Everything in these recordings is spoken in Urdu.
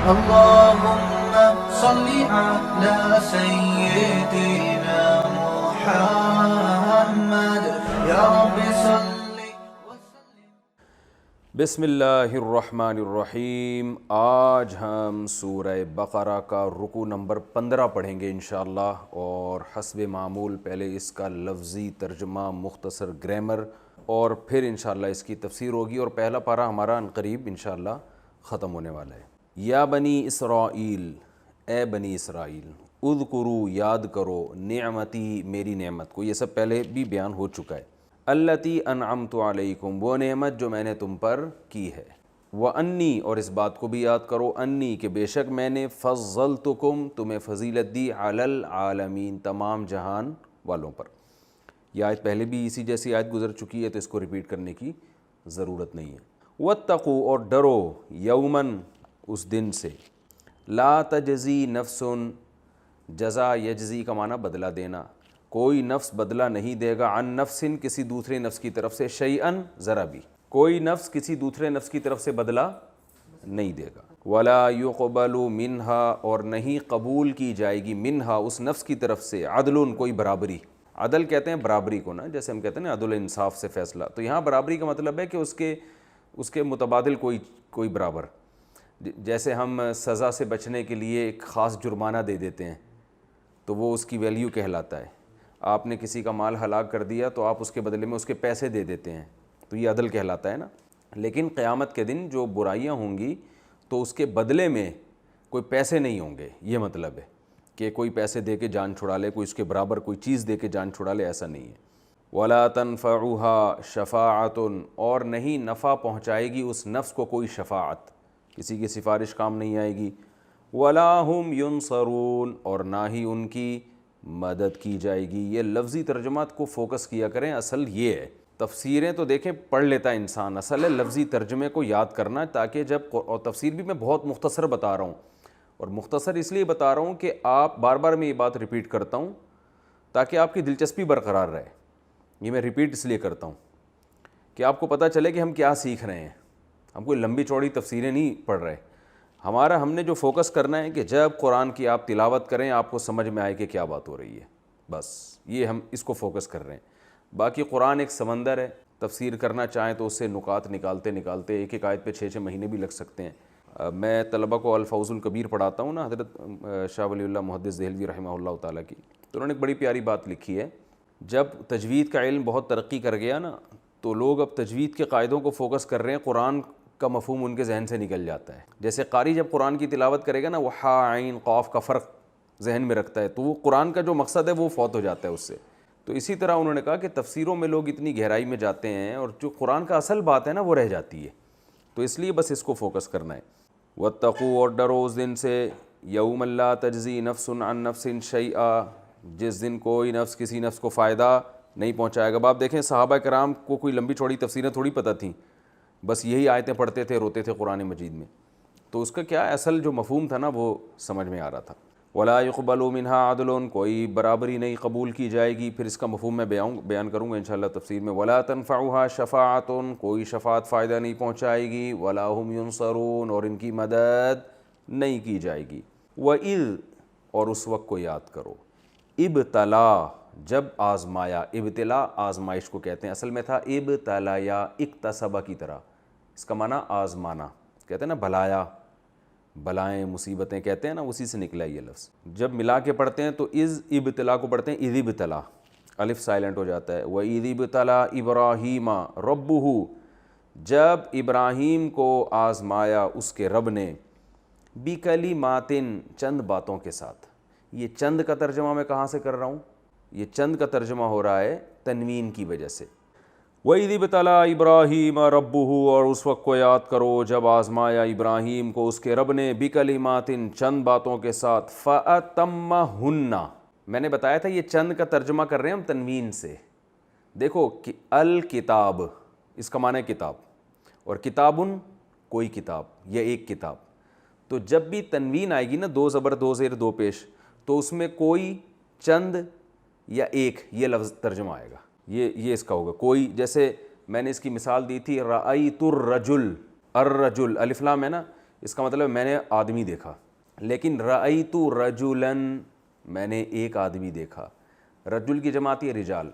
اللهم صل على سيدنا محمد يا رب صل وسلم. بسم اللہ الرحمن الرحیم. آج ہم سورہ بقرہ کا رکوع نمبر 15 پڑھیں گے انشاءاللہ، اور حسب معمول پہلے اس کا لفظی ترجمہ، مختصر گرامر، اور پھر انشاءاللہ اس کی تفسیر ہوگی، اور پہلا پارہ ہمارا عنقریب انشاءاللہ ختم ہونے والا ہے. یا بنی اسرائیل، اے بنی اسرائیل، اذکروا، یاد کرو، نعمتی، میری نعمت کو. یہ سب پہلے بھی بیان ہو چکا ہے. التی انعمت علیکم، وہ نعمت جو میں نے تم پر کی ہے. وانی، اور اس بات کو بھی یاد کرو، انی، کہ بے شک میں نے فضلتکم، تمہیں فضیلت دی، علی العالمین، تمام جہان والوں پر. یہ آیت پہلے بھی اسی جیسی آیت گزر چکی ہے، تو اس کو ریپیٹ کرنے کی ضرورت نہیں ہے. واتقوا، اور ڈرو، یومن، اس دن سے، لا تجزی نفس، جزا یجزی کا معنی بدلہ دینا، کوئی نفس بدلہ نہیں دے گا، عن نفس، کسی دوسرے نفس کی طرف سے، شیئن، ذرا بھی، کوئی نفس کسی دوسرے نفس کی طرف سے بدلہ نہیں دے گا. ولا یقبل منہا، اور نہیں قبول کی جائے گی، منہا، اس نفس کی طرف سے، عدل، کوئی برابری. عدل کہتے ہیں برابری کو نا، جیسے ہم کہتے ہیں نا عدل انصاف سے فیصلہ، تو یہاں برابری کا مطلب ہے کہ اس کے متبادل کوئی برابر. جیسے ہم سزا سے بچنے کے لیے ایک خاص جرمانہ دے دیتے ہیں تو وہ اس کی ویلیو کہلاتا ہے. آپ نے کسی کا مال ہلاک کر دیا تو آپ اس کے بدلے میں اس کے پیسے دے دیتے ہیں، تو یہ عدل کہلاتا ہے نا. لیکن قیامت کے دن جو برائیاں ہوں گی تو اس کے بدلے میں کوئی پیسے نہیں ہوں گے. یہ مطلب ہے کہ کوئی پیسے دے کے جان چھڑا لے، کوئی اس کے برابر کوئی چیز دے کے جان چھڑا لے، ایسا نہیں ہے. ولا تنفعها شفاعت، اور نہیں نفع پہنچائے گی اس نفس کو کوئی شفاعت، کسی کی سفارش کام نہیں آئے گی. ولا هم ینصرون، اور نہ ہی ان کی مدد کی جائے گی. یہ لفظی ترجمات کو فوکس کیا کریں، اصل یہ ہے. تفسیریں تو دیکھیں پڑھ لیتا ہے انسان، اصل ہے لفظی ترجمے کو یاد کرنا، تاکہ اور تفسیر بھی میں بہت مختصر بتا رہا ہوں، اور مختصر اس لیے بتا رہا ہوں کہ آپ بار بار میں یہ بات ریپیٹ کرتا ہوں تاکہ آپ کی دلچسپی برقرار رہے. یہ میں ریپیٹ اس لیے کرتا ہوں کہ آپ کو پتہ چلے کہ ہم کیا سیکھ رہے ہیں. ہم کوئی لمبی چوڑی تفسیریں نہیں پڑھ رہے. ہم نے جو فوکس کرنا ہے کہ جب قرآن کی آپ تلاوت کریں آپ کو سمجھ میں آئے کہ کیا بات ہو رہی ہے، بس یہ ہم اس کو فوکس کر رہے ہیں. باقی قرآن ایک سمندر ہے، تفسیر کرنا چاہیں تو اس سے نکات نکالتے ایک ایک آیت پہ 6 مہینے بھی لگ سکتے ہیں. میں طلبہ کو الفوز الکبیر پڑھاتا ہوں نا، حضرت شاہ ولی اللہ محدث دہلوی رحمہ اللہ تعالیٰ کی، تو انہوں نے ایک بڑی پیاری بات لکھی ہے. جب تجوید کا علم بہت ترقی کر گیا نا، تو لوگ اب تجوید کے قاعدوں کو فوکس کر رہے ہیں، قرآن کا مفہوم ان کے ذہن سے نکل جاتا ہے. جیسے قاری جب قرآن کی تلاوت کرے گا نا، وہ ہا عین قاف کا فرق ذہن میں رکھتا ہے، تو وہ قرآن کا جو مقصد ہے وہ فوت ہو جاتا ہے اس سے. تو اسی طرح انہوں نے کہا کہ تفسیروں میں لوگ اتنی گہرائی میں جاتے ہیں اور جو قرآن کا اصل بات ہے نا وہ رہ جاتی ہے. تو اس لیے بس اس کو فوکس کرنا ہے. واتقوا، اور ڈرو اس دن سے، یوم لا تجزی نفس عن نفس شیئا، جس دن کوئی نفس کسی نفس کو فائدہ نہیں پہنچائے گا. آپ دیکھیں صحابہ کرام کو کوئی لمبی چوڑی تفسیریں تھوڑی پتہ تھیں، بس یہی آیتیں پڑھتے تھے، روتے تھے قرآن مجید میں، تو اس کا کیا اصل جو مفہوم تھا نا وہ سمجھ میں آ رہا تھا. ولا يقبل منها عدل، کوئی برابری نہیں قبول کی جائے گی. پھر اس کا مفہوم میں بیان کروں گا انشاءاللہ تفسیر میں. ولا تنفعها شفاعت، کوئی شفاعت فائدہ نہیں پہنچائے گی. ولا هم ينصرون، اور ان کی مدد نہیں کی جائے گی. وَإِذْ، اور اس وقت کو یاد کرو، ابتلا، جب آزمایا. ابتلا آزمائش کو کہتے ہیں، اصل میں تھا ابتلا یا اکتسبہ کی طرح، اس کا معنی آزمانا. کہتے ہیں نا بلایا، بلائیں مصیبتیں کہتے ہیں نا، اسی سے نکلا یہ لفظ. جب ملا کے پڑھتے ہیں تو از ابتلا کو پڑھتے ہیں اذ ابتلا، الف سائلنٹ ہو جاتا ہے. وَإِذِ ابْتَلَىٰ إِبْرَاهِيمَ رَبُّهُ، جب ابراہیم کو آزمایا اس کے رب نے، بِكَلِمَاتٍ، چند باتوں کے ساتھ. یہ چند کا ترجمہ میں کہاں سے کر رہا ہوں؟ یہ چند کا ترجمہ ہو رہا ہے تنوین کی وجہ سے. وَإِذِ ابْتَلَىٰ إِبْرَاهِيمَ رَبُّهُ، اور اس وقت کو یاد کرو جب آزمایا ابراہیم کو اس کے رب نے، بِكَلِمَاتٍ، چند باتوں کے ساتھ، فَأَتَمَّهُنَّ. میں نے بتایا تھا یہ چند کا ترجمہ کر رہے ہیں ہم تنوین سے. دیکھو الکتاب، اس کا معنی ہے کتاب، اور کتابن، کوئی کتاب یا ایک کتاب. تو جب بھی تنوین آئے گی نا، دو زبر دو زیر دو پیش، تو اس میں کوئی، چند یا ایک، یہ لفظ ترجمہ آئے گا. یہ اس کا ہوگا کوئی. جیسے میں نے اس کی مثال دی تھی، رأیت الرجل، الرجل الف لام ہے نا، اس کا مطلب میں نے آدمی دیکھا. لیکن رأیت رجلاً میں نے ایک آدمی دیکھا. رجل کی جمع آتی ہے رجال.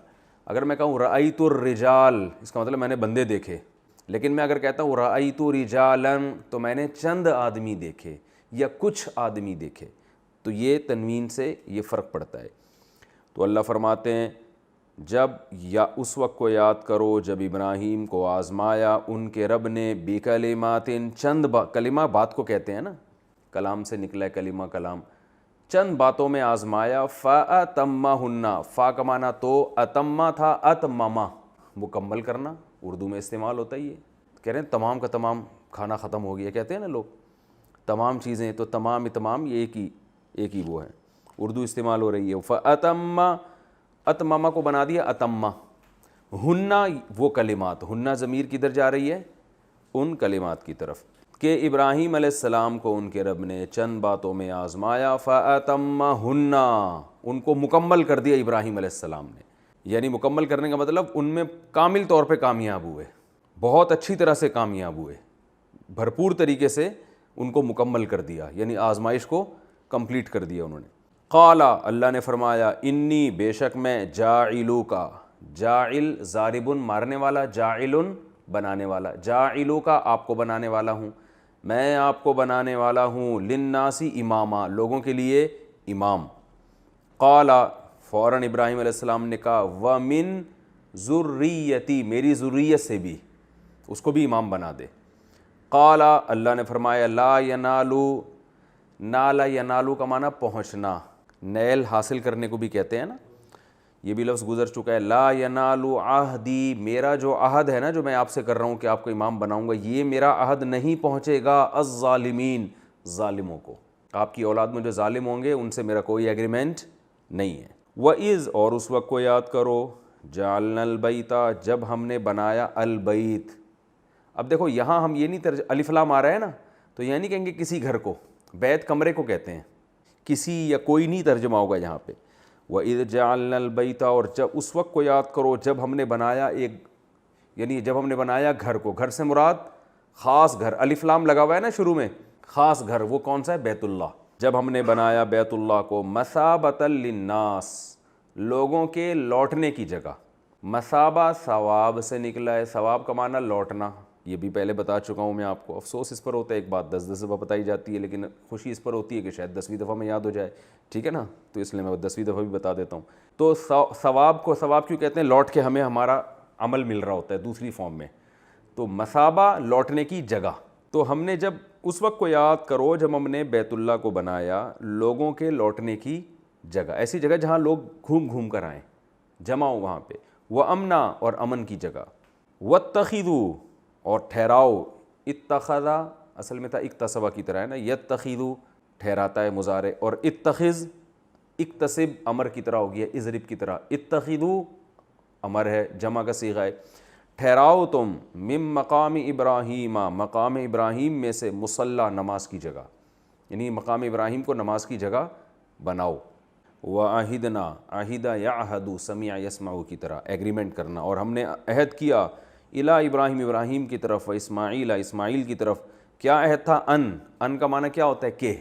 اگر میں کہوں رأیت الرجال اس کا مطلب میں نے بندے دیکھے. لیکن میں اگر کہتا ہوں رأیت رجالاً تو میں نے چند آدمی دیکھے یا کچھ آدمی دیکھے. تو یہ تنوین سے یہ فرق پڑتا ہے. تو اللہ فرماتے ہیں جب یا اس وقت کو یاد کرو جب ابراہیم کو آزمایا ان کے رب نے بکلمات چند کلمہ بات کو کہتے ہیں نا, کلام سے نکلا ہے کلمہ کلام, چند باتوں میں آزمایا. فَأَتَمَّهُنَّ فا کا معنی تو اتمہ تھا, اتمما مکمل کرنا, اردو میں استعمال ہوتا ہی ہے. کہہ رہے ہیں تمام کا تمام کھانا ختم ہو گیا, کہتے ہیں نا لوگ تمام چیزیں, تو تمام اتمام یہ ایک ہی وہ ہے, اردو استعمال ہو رہی ہے. فَأَتَمَّ اتمما کو بنا دیا اتمہ. ہننا وہ کلمات, ہننا ضمیر کدھر جا رہی ہے ان کلمات کی طرف کہ ابراہیم علیہ السلام کو ان کے رب نے چند باتوں میں آزمایا. فَأَتَمَّهُنَّ ان کو مکمل کر دیا ابراہیم علیہ السلام نے. یعنی مکمل کرنے کا مطلب ان میں کامل طور پہ کامیاب ہوئے, بہت اچھی طرح سے کامیاب ہوئے, بھرپور طریقے سے ان کو مکمل کر دیا, یعنی آزمائش کو کمپلیٹ کر دیا انہوں نے. قال اللہ نے فرمایا انی بے شک میں جاعلو کا, جاعل ضارب مارنے والا, جاعل بنانے والا, جاعلو کا آپ کو بنانے والا ہوں, میں آپ کو بنانے والا ہوں, للناس اماما لوگوں کے لیے امام. قال فوراً ابراہیم علیہ السلام نے کہا ومن ذریتی میری ذریت سے بھی, اس کو بھی امام بنا دے. قال اللہ نے فرمایا لا ینالو, نالا ینالو کا معنی پہنچنا, نیل حاصل کرنے کو بھی کہتے ہیں نا, یہ بھی لفظ گزر چکا ہے. لا ینالو عہدی میرا جو عہد ہے نا جو میں آپ سے کر رہا ہوں کہ آپ کو امام بناؤں گا, یہ میرا عہد نہیں پہنچے گا الظالمین ظالموں کو. آپ کی اولاد میں جو ظالم ہوں گے ان سے میرا کوئی ایگریمنٹ نہیں ہے. وَإِذْ اور اس وقت کو یاد کرو جعلنا البیت جب ہم نے بنایا البیت. اب دیکھو یہاں ہم یہ نہیں الف لام آ رہا ہے نا, تو یہ نہیں کہیں گے کسی گھر کو, بیت کمرے کو کہتے ہیں, کسی یا کوئی نہیں ترجمہ ہوگا یہاں پہ. وَإِذْ جَعَلْنَا الْبَيْتَ اور جب اس وقت کو یاد کرو جب ہم نے بنایا ایک, یعنی جب ہم نے بنایا گھر کو, گھر سے مراد خاص گھر, الف لام لگا ہوا ہے نا شروع میں, خاص گھر وہ کون سا ہے بیت اللہ. جب ہم نے بنایا بیت اللہ کو مثابۃ للناس لوگوں کے لوٹنے کی جگہ. مثابہ ثواب سے نکلا ہے, ثواب کا معنی لوٹنا, یہ بھی پہلے بتا چکا ہوں میں آپ کو. افسوس اس پر ہوتا ہے ایک بات 10 دفعہ بتائی جاتی ہے, لیکن خوشی اس پر ہوتی ہے کہ شاید 10ویں دفعہ میں یاد ہو جائے, ٹھیک ہے نا, تو اس لیے میں 10ویں دفعہ بھی بتا دیتا ہوں. تو ثواب کو ثواب کیوں کہتے ہیں, لوٹ کے ہمیں ہمارا عمل مل رہا ہوتا ہے دوسری فارم میں. تو مثابہ لوٹنے کی جگہ. تو ہم نے جب اس وقت کو یاد کرو جب ہم نے بیت اللہ کو بنایا لوگوں کے لوٹنے کی جگہ, ایسی جگہ جہاں لوگ گھوم گھوم کر آئیں, جمع ہو وہاں پہ. وَأَمْنَا اور امن کی جگہ. وَاتَّخِذُوا اور ٹھہراؤ, اتخذا اصل میں تھا اکتسبہ کی طرح ہے نا, یتخذو ٹھہراتا ہے مضارع, اور اتخذ اکتسب امر کی طرح ہو گیا, اضرب کی طرح. اتخذو امر ہے, جمع کا صیغہ ہے. ٹھہراؤ تم من مقام ابراہیم مقام ابراہیم میں سے مصلی نماز کی جگہ, یعنی مقام ابراہیم کو نماز کی جگہ بناؤ. وعہدنا عہدہ یعہد سمع یسمع کی طرح ایگریمنٹ کرنا, اور ہم نے عہد کیا الی ابراہیم ابراہیم کی طرف, و اسماعیل اسماعیل کی طرف. کیا عہد تھا, ان کا معنی کیا ہوتا ہے کہ,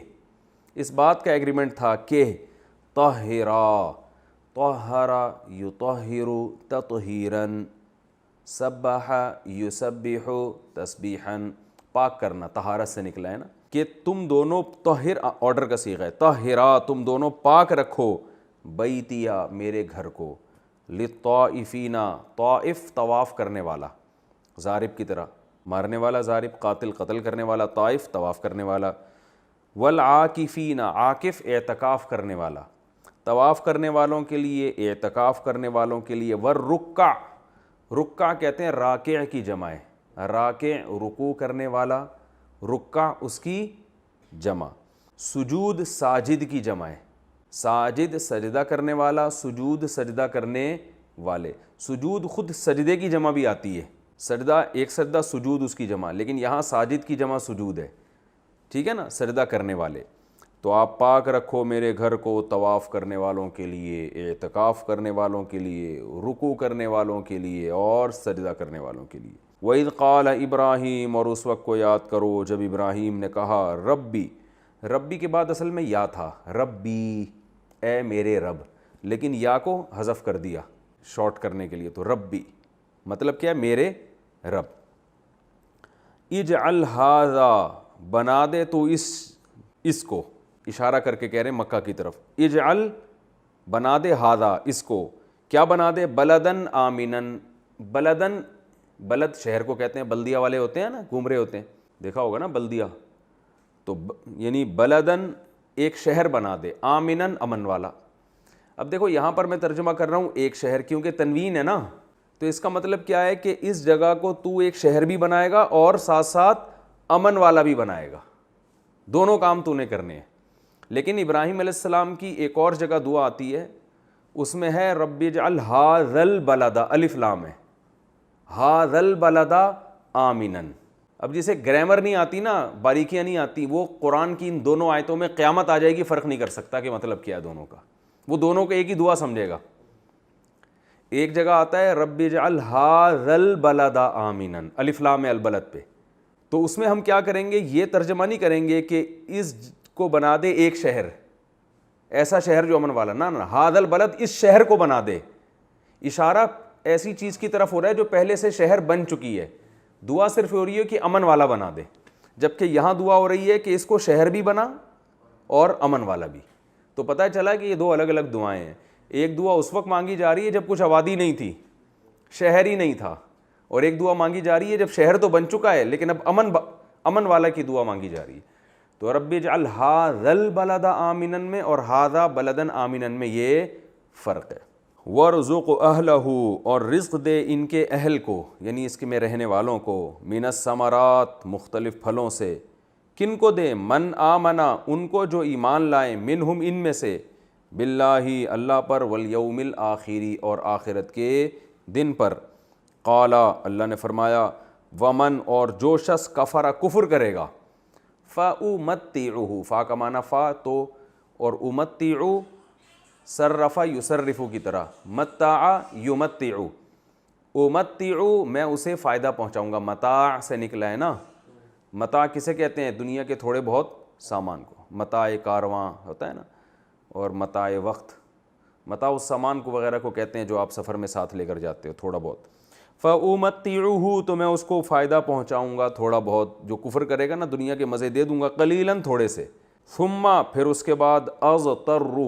اس بات کا ایگریمنٹ تھا کہ طہرا طہر یطہر تطہیرا سبح یسبح تسبیحا, پاک کرنا, طہارت سے نکلا ہے نا, کہ تم دونوں طہر آرڈر کا صیغہ ہے, طہرا تم دونوں پاک رکھو بیتیا میرے گھر کو, للطائفین طائف طواف کرنے والا, ضارب کی طرح مارنے والا ضارب, قاتل قتل کرنے والا, طائف طواف کرنے والا. والعاکفین عاکف اعتکاف کرنے والا, طواف کرنے والوں کے لیے, اعتکاف کرنے والوں کے لیے. والرکع رکع کہتے ہیں راکع کی جمع ہے, راکع رکوع کرنے والا, رکع اس کی جمع. سجود ساجد کی جمع ہے, ساجد سجدہ کرنے والا, سجود سجدہ کرنے والے. سجود خود سجدے کی جمع بھی آتی ہے, سجدہ ایک سجدہ سجود اس کی جمع, لیکن یہاں ساجد کی جمع سجود ہے, ٹھیک ہے نا, سجدہ کرنے والے. تو آپ پاک رکھو میرے گھر کو طواف کرنے والوں کے لیے, اعتکاف کرنے والوں کے لیے, رکوع کرنے والوں کے لیے, اور سجدہ کرنے والوں کے لیے. وَإِذْ قَالَ ابراہیم، اور اس وقت کو یاد کرو جب ابراہیم نے کہا ربی، ربی کے بعد اصل میں یا تھا، ربی اے میرے رب، لیکن یا کو حذف کر دیا شارٹ کرنے کے لیے، تو ربی مطلب کیا ہے؟ میرے رب۔ اجعل ھذا، بنا دے تو اس کو، اشارہ کر کے کہہ رہے ہیں مکہ کی طرف، اجعل بنا دے ھذا اس کو، کیا بنا دے؟ بلدن آمنن، بلدن، بلد شہر کو کہتے ہیں، بلدیہ والے ہوتے ہیں نا، گھوم رہے ہوتے ہیں، دیکھا ہوگا نا بلدیہ، تو یعنی بلدن ایک شہر بنا دے، آمنن امن والا۔ اب دیکھو یہاں پر میں ترجمہ کر رہا ہوں ایک شہر، کیونکہ تنوین ہے نا، تو اس کا مطلب کیا ہے کہ اس جگہ کو تو ایک شہر بھی بنائے گا اور ساتھ ساتھ امن والا بھی بنائے گا، دونوں کام تو نے کرنے ہیں۔ لیکن ابراہیم علیہ السلام کی ایک اور جگہ دعا آتی ہے، اس میں ہے رب اجعل ھذا البلد، الف لام ہے، ھذا البلد آمنن۔ اب جسے گرامر نہیں آتی نا، باریکیاں نہیں آتی، وہ قرآن کی ان دونوں آیتوں میں قیامت آ جائے گی فرق نہیں کر سکتا کہ مطلب کیا ہے دونوں کا، وہ دونوں کو ایک ہی دعا سمجھے گا۔ ایک جگہ آتا ہے رب اجعل ھذا البلد آمنن، الف لام البلد پہ، تو اس میں ہم کیا کریں گے؟ یہ ترجمہ نہیں کریں گے کہ اس کو بنا دے ایک شہر، ایسا شہر جو امن والا، نہ ھذا البلد اس شہر کو بنا دے، اشارہ ایسی چیز کی طرف ہو رہا ہے جو پہلے سے شہر بن چکی ہے، دعا صرف ہو رہی ہے کہ امن والا بنا دے، جبکہ یہاں دعا ہو رہی ہے کہ اس کو شہر بھی بنا اور امن والا بھی۔ تو پتہ چلا کہ یہ دو الگ الگ دعائیں ہیں، ایک دعا اس وقت مانگی جا رہی ہے جب کچھ آبادی نہیں تھی، شہر ہی نہیں تھا، اور ایک دعا مانگی جا رہی ہے جب شہر تو بن چکا ہے لیکن اب امن والا کی دعا مانگی جا رہی ہے۔ تو رب اجعل ھذا البلد آمنن میں اور ھذا بلدن آمنن میں یہ فرق ہے۔ وارزق اہلہ، اور رزق دے ان کے اہل کو، یعنی اس کے میں رہنے والوں کو، من الثمرات، مختلف پھلوں سے، کن کو دے؟ من آمنا، ان کو جو ایمان لائیں، منہم ان میں سے، باللہ اللہ پر، والیوم الآخری اور آخرت کے دن پر۔ قالا اللہ نے فرمایا، ومن اور جو شخص کفر کفر کرے گا، فَأُمَتِّعُهُ، فا کا معنی فا تو، اور امتعو صرفا یصرفو کی طرح، متع یمتع، امتعو میں اسے فائدہ پہنچاؤں گا، متاع سے نکلا ہے نا، متاع کسے کہتے ہیں؟ دنیا کے تھوڑے بہت سامان کو، متاع کارواں ہوتا ہے نا، اور متاع وقت، متاع اس سامان کو وغیرہ کو کہتے ہیں جو آپ سفر میں ساتھ لے کر جاتے ہو تھوڑا بہت۔ فَأُمَتِّعُهُ، تو میں اس کو فائدہ پہنچاؤں گا تھوڑا بہت، جو کفر کرے گا نا دنیا کے مزے دے دوں گا، قلیلاً تھوڑے سے، ثم پھر اس کے بعد اضطرہ،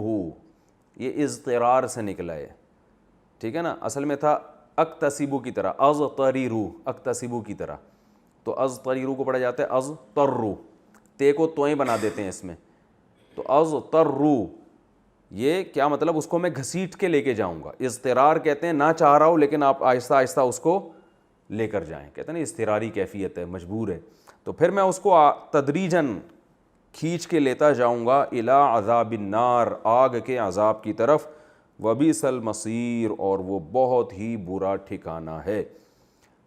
یہ اضطرار سے نکلا ہے، ٹھیک ہے نا، اصل میں تھا اکتسبو کی طرح، اضطریرو اکتسبو کی طرح، تو اضطریرو کو پڑھا جاتا ہے اضطرو، تے کو توئیں بنا دیتے ہیں اس میں، تو اضطرو یہ کیا مطلب؟ اس کو میں گھسیٹ کے لے کے جاؤں گا، اضطرار کہتے ہیں نہ چاہ رہا ہوں لیکن آپ آہستہ آہستہ اس کو لے کر جائیں، کہتے ہیں نا اضطراری کیفیت ہے، مجبور ہے، تو پھر میں اس کو تدریجاً کھینچ کے لیتا جاؤں گا، الی عذاب النار، آگ کے عذاب کی طرف، وبئس المصیر، اور وہ بہت ہی برا ٹھکانہ ہے۔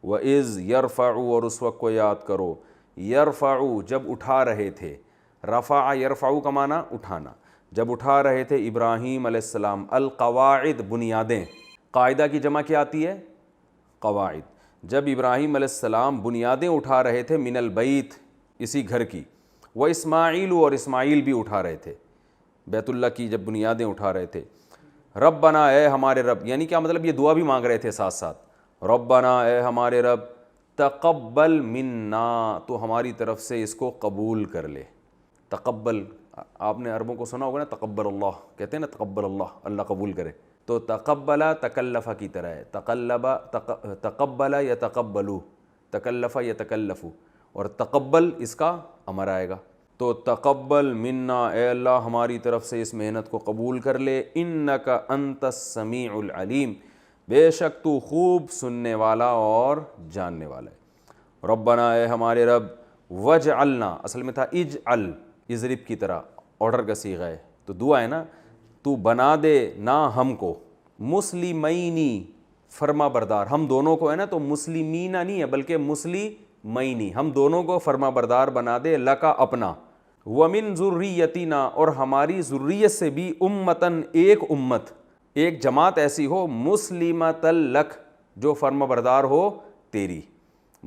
وَإِذْ يَرْفَعُ، اور اس وقت کو یاد کرو، یرفع جب اٹھا رہے تھے، رفع یرفع کا معنی اٹھانا، جب اٹھا رہے تھے ابراہیم علیہ السلام، القواعد بنیادیں، قاعدہ کی جمع کیا آتی ہے؟ قواعد، جب ابراہیم علیہ السلام بنیادیں اٹھا رہے تھے، من البیت، اسی گھر کی، وہ اسماعیل، اور اسماعیل بھی اٹھا رہے تھے، بیت اللہ کی جب بنیادیں اٹھا رہے تھے، ربنا اے ہمارے رب، یعنی کیا مطلب؟ یہ دعا بھی مانگ رہے تھے ساتھ ساتھ، ربنا اے ہمارے رب، تقبل منا، تو ہماری طرف سے اس کو قبول کر لے۔ تقبل، آپ نے عربوں کو سنا ہوگا نا، تقبل اللہ کہتے ہیں نا، تقبل اللہ، اللہ قبول کرے، تو تقبل تکلف کی طرح ہے، تقبل یتقبلو، تکلف یتکلف، اور تقبل اس کا امر آئے گا، تو تقبل منا، اے اللہ ہماری طرف سے اس محنت کو قبول کر لے، انک انت السمیع العلیم، بے شک تو خوب سننے والا اور جاننے والا ہے۔ ربنا اے ہمارے رب، وجعلنا، اصل میں تھا اجعل، اضرب کی طرح، آرڈر کا صیغہ ہے، تو دعا ہے نا، تو بنا دے نہ ہم کو، مسلمینی، فرما بردار، ہم دونوں کو ہے نا، تو مسلمینہ نہیں ہے بلکہ مسلمینی، ہم دونوں کو فرما بردار بنا دے، لکا اپنا، ومن ذریتنا، اور ہماری ذریت سے بھی، امتن ایک امت، ایک جماعت ایسی ہو، مسلمۃ لک، جو فرما بردار ہو تیری،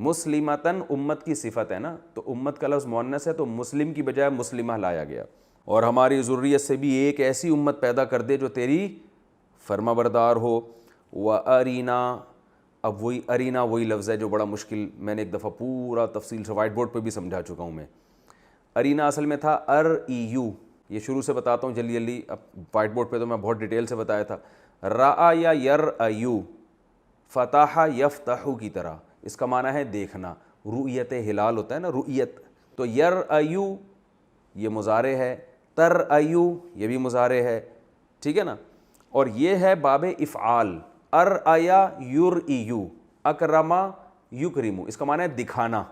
مسلمتن امت کی صفت ہے نا, تو امت کا لفظ مؤنث ہے تو مسلم کی بجائے مسلمہ لایا گیا. اور ہماری ذریت سے بھی ایک ایسی امت پیدا کر دے جو تیری فرما بردار ہو. وَأَرِنَا, اب وہی ارینا وہی لفظ ہے جو بڑا مشکل, میں نے ایک دفعہ پورا تفصیل سے وائٹ بورڈ پہ بھی سمجھا چکا ہوں میں. ارینا اصل میں تھا REU, یہ شروع سے بتاتا ہوں جلدی جلدی, اب وائٹ بورڈ پہ تو میں بہت ڈیٹیل سے بتایا تھا. رأى یا يرأيو, فتح یفتح کی طرح, اس کا معنی ہے دیکھنا. رؤیت ہلال ہوتا ہے نا, رؤیت, تو يرأيو یہ مضارع ہے, ترأيو یہ بھی مضارع ہے, ٹھیک ہے نا. اور یہ ہے باب افعال, ارأیا یرئیو, اکرما یکرمو, اس کا معنی ہے دکھانا.